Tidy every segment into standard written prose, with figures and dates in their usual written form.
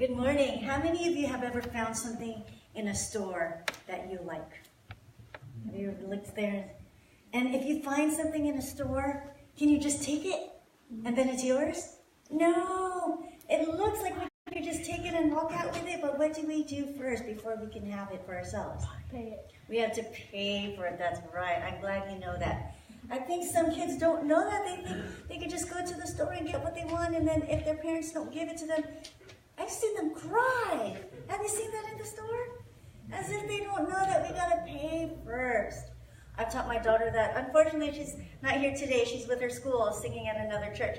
Good morning. How many of you have ever found something in a store that you like? Have you ever looked there? And if you find something in a store, can you just take it and then it's yours? No. It looks like we can just take it and walk out with it, but what do we do first before we can have it for ourselves? Pay it. We have to pay for it. That's right. I'm glad you know that. I think some kids don't know that. They think they can just go to the store and get what they want, and then if their parents don't give it to them, I've seen them cry. Have you seen that in the store? As if they don't know that we gotta pay first. I've taught my daughter that. Unfortunately, she's not here today. She's with her school singing at another church.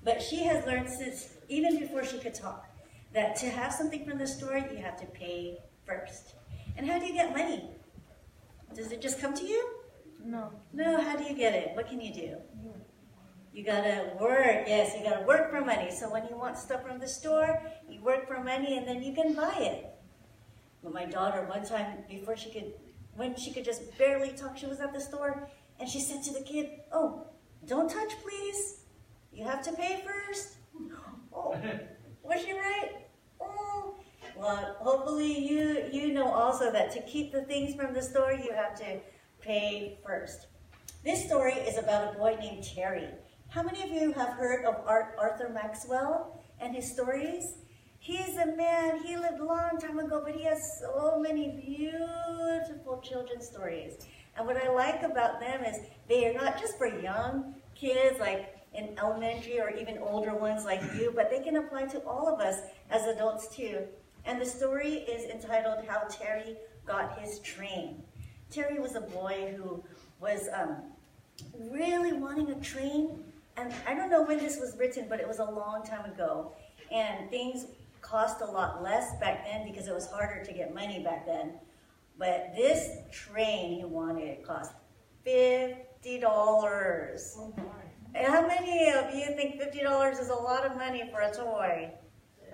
But she has learned since, even before she could talk, that to have something from the store, you have to pay first. And how do you get money? Does it just come to you? No. No, how do you get it? What can you do? You gotta work. Yes, you gotta work for money. So when you want stuff from the store, you work for money and then you can buy it. But my daughter, one time, when she could just barely talk, she was at the store and she said to the kid, "Oh, don't touch, please. You have to pay first." Oh, was she right? Oh, well, hopefully you know also that to keep the things from the store, you have to pay first. This story is about a boy named Terry. How many of you have heard of Arthur Maxwell and his stories? He's a man, he lived a long time ago, but he has so many beautiful children's stories. And what I like about them is they are not just for young kids like in elementary or even older ones like you, but they can apply to all of us as adults too. And the story is entitled How Terry Got His Train. Terry was a boy who was really wanting a train. And I don't know when this was written, but it was a long time ago. And things cost a lot less back then because it was harder to get money back then. But this train he wanted cost $50. Oh my. How many of you think $50 is a lot of money for a toy?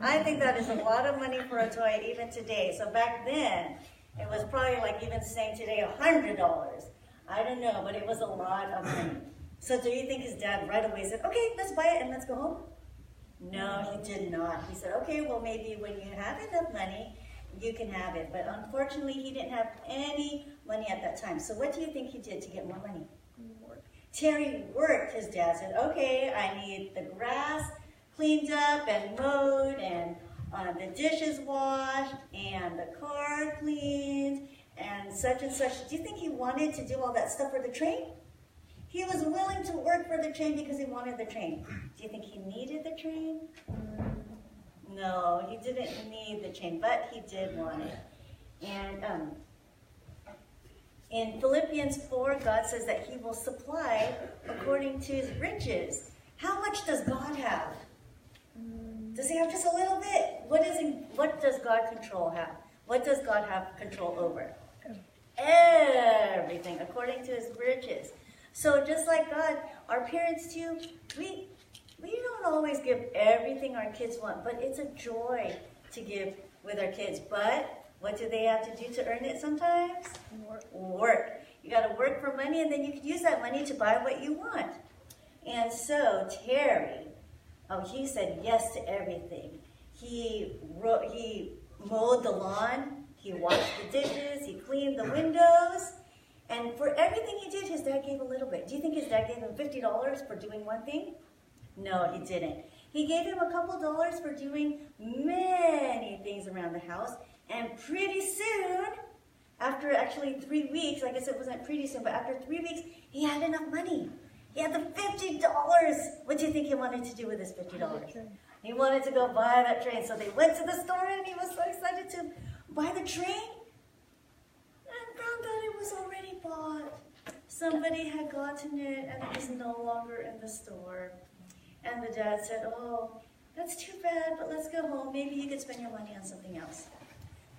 I think that is a lot of money for a toy even today. So back then, it was probably like even saying today $100. I don't know, but it was a lot of money. So do you think his dad right away said, "Okay, let's buy it and let's go home"? No, he did not. He said, "Okay, well maybe when you have enough money, you can have it." But unfortunately, he didn't have any money at that time. So what do you think he did to get more money? Terry worked. His dad said, "Okay, I need the grass cleaned up and mowed and the dishes washed and the car cleaned and such. Do you think he wanted to do all that stuff for the train? He was willing to work for the train because he wanted the train. Do you think he needed the train? No, he didn't need the train, but he did want it. And in Philippians 4, God says that he will supply according to his riches. How much does God have? Does he have just a little bit? What does God have? What does God have control over? Everything, according to his riches. So just like God, our parents too, we don't always give everything our kids want, but it's a joy to give with our kids. But what do they have to do to earn it sometimes? Work. You got to work for money, and then you can use that money to buy what you want. And so Terry, he said yes to everything. He mowed the lawn, he washed the dishes, he cleaned the windows, and for everything he did, his dad gave a little bit. Do you think his dad gave him $50 for doing one thing? No, he didn't. He gave him a couple dollars for doing many things around the house, and pretty soon, after actually 3 weeks, I guess it wasn't pretty soon, but after 3 weeks, he had enough money. He had the $50. What do you think he wanted to do with his $50? He wanted to go buy that train. So they went to the store and he was so excited to buy the train and found that it was already bought. Somebody had gotten it and it was no longer in the store. And the dad said, "Oh, that's too bad, but let's go home. Maybe you could spend your money on something else."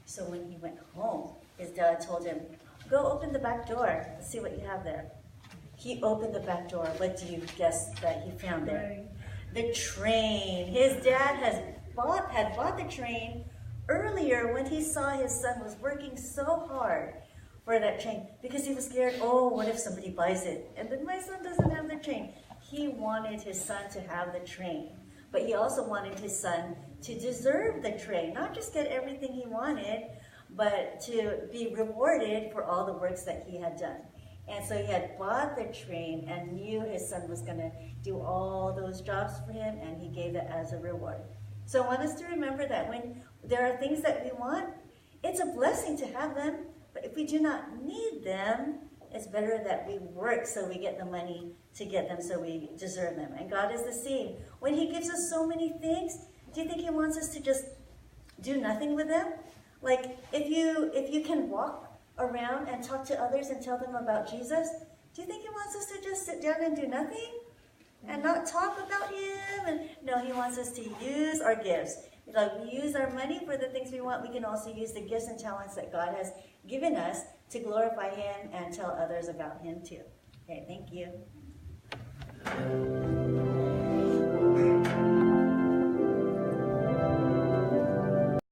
So when he went home, his dad told him, "Go open the back door. Let's see what you have there." He opened the back door. What do you guess that he found there? The train. His dad had bought the train earlier when he saw his son was working so hard for that train because he was scared, "Oh, what if somebody buys it? And then my son doesn't have the train." He wanted his son to have the train, but he also wanted his son to deserve the train, not just get everything he wanted, but to be rewarded for all the works that he had done. And so he had bought the train and knew his son was going to do all those jobs for him, and he gave it as a reward. So I want us to remember that when there are things that we want, it's a blessing to have them, but if we do not need them, it's better that we work so we get the money to get them, so we deserve them. And God is the same. When he gives us so many things, do you think he wants us to just do nothing with them? Like, if you can walk around and talk to others and tell them about Jesus, do you think he wants us to just sit down and do nothing and not talk about him? And no, he wants us to use our gifts. Like, we use our money for the things we want. We can also use the gifts and talents that God has given us to glorify him and tell others about him too. Okay, thank you.